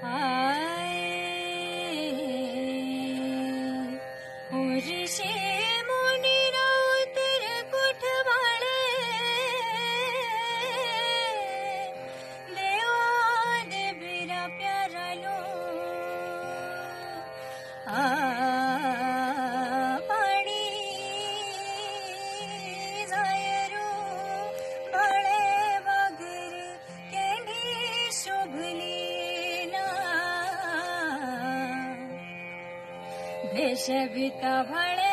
आए ऋषि मुनि राउतर कुठ वाले देवाद बिरा प्यारा लो पाणी जायरू बड़े वगर केंडी शोभली भेष भीता भळे